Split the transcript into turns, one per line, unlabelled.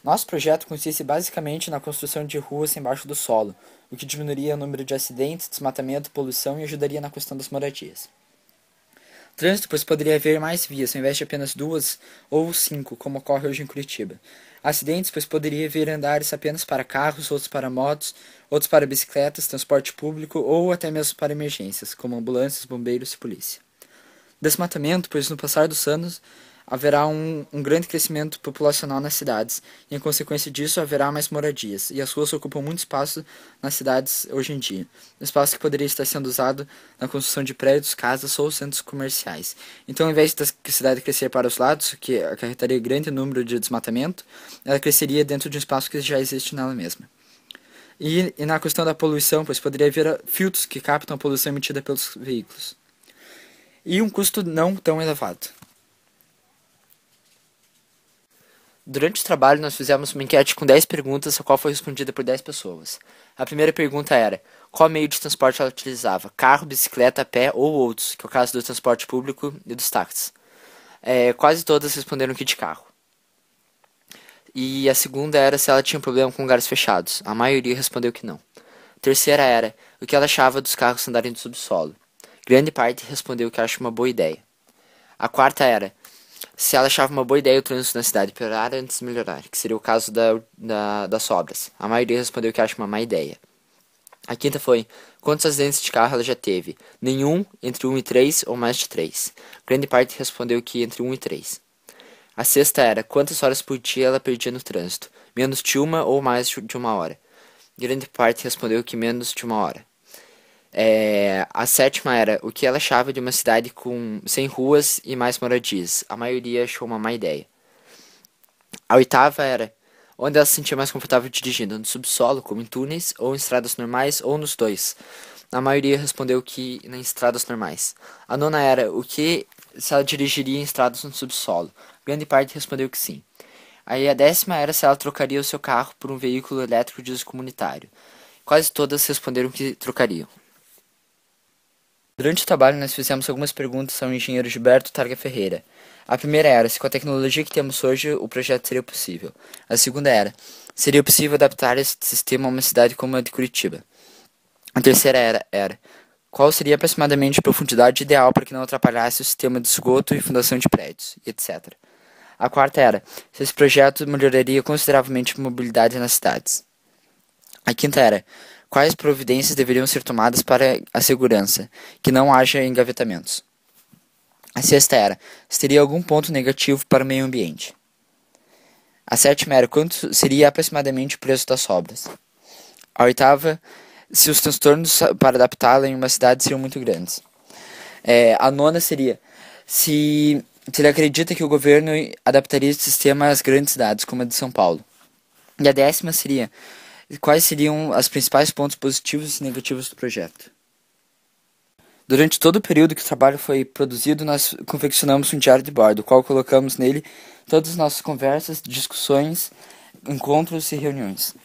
Nosso projeto consiste basicamente na construção de ruas embaixo do solo, o que diminuiria o número de acidentes, desmatamento, poluição e ajudaria na questão das moradias. Trânsito, pois poderia haver mais vias, ao invés de apenas 2 ou 5, como ocorre hoje em Curitiba. Acidentes, pois poderia haver andares apenas para carros, outros para motos, outros para bicicletas, transporte público ou até mesmo para emergências, como ambulâncias, bombeiros e polícia. Desmatamento, pois no passar dos anos haverá um grande crescimento populacional nas cidades, e em consequência disso haverá mais moradias, e as ruas ocupam muito espaço nas cidades hoje em dia. Espaço que poderia estar sendo usado na construção de prédios, casas ou centros comerciais. Então, ao invés da cidade crescer para os lados, que acarretaria grande número de desmatamento, ela cresceria dentro de um espaço que já existe nela mesma. E na questão da poluição, pois poderia haver filtros que captam a poluição emitida pelos veículos. E um custo não tão elevado. Durante o trabalho, nós fizemos uma enquete com 10 perguntas, a qual foi respondida por 10 pessoas. A primeira pergunta era: qual meio de transporte ela utilizava? Carro, bicicleta, a pé ou outros, que é o caso do transporte público e dos táxis. Quase todas responderam que de carro. E a segunda era se ela tinha problema com lugares fechados. A maioria respondeu que não. A terceira era o que ela achava dos carros andarem no subsolo. Grande parte respondeu que acha uma boa ideia. A quarta era se ela achava uma boa ideia o trânsito na cidade piorar antes de melhorar, que seria o caso das obras. A maioria respondeu que acha uma má ideia. A quinta foi: quantos acidentes de carro ela já teve? Nenhum, entre 1 e 3 ou mais de 3. Grande parte respondeu que entre 1 e 3. A sexta era: quantas horas por dia ela perdia no trânsito? Menos de 1 ou mais de 1 hora. Grande parte respondeu que menos de 1 hora. A sétima era o que ela achava de uma cidade sem ruas e mais moradias. A maioria achou uma má ideia. A oitava era onde ela se sentia mais confortável dirigindo, no subsolo, como em túneis, ou em estradas normais, ou nos dois. A maioria respondeu que em estradas normais. A nona era o que se ela dirigiria em estradas no subsolo. Grande parte respondeu que sim. Aí a décima era se ela trocaria o seu carro por um veículo elétrico de uso comunitário. Quase todas responderam que trocariam. Durante o trabalho, nós fizemos algumas perguntas ao engenheiro Gilberto Targa Ferreira. A primeira era se com a tecnologia que temos hoje o projeto seria possível. A segunda era: seria possível adaptar esse sistema a uma cidade como a de Curitiba. A terceira era qual seria aproximadamente a profundidade ideal para que não atrapalhasse o sistema de esgoto e fundação de prédios, etc. A quarta era se esse projeto melhoraria consideravelmente a mobilidade nas cidades. A quinta era quais providências deveriam ser tomadas para a segurança, que não haja engavetamentos. A sexta era se teria algum ponto negativo para o meio ambiente. A sétima era quanto seria aproximadamente o preço das obras. A oitava, se os transtornos para adaptá-la em uma cidade seriam muito grandes. A nona seria se ele acredita que o governo adaptaria esse sistema às grandes cidades, como a de São Paulo. E a décima seria quais seriam os principais pontos positivos e negativos do projeto. Durante todo o período que o trabalho foi produzido, nós confeccionamos um diário de bordo, o qual colocamos nele todas as nossas conversas, discussões, encontros e reuniões.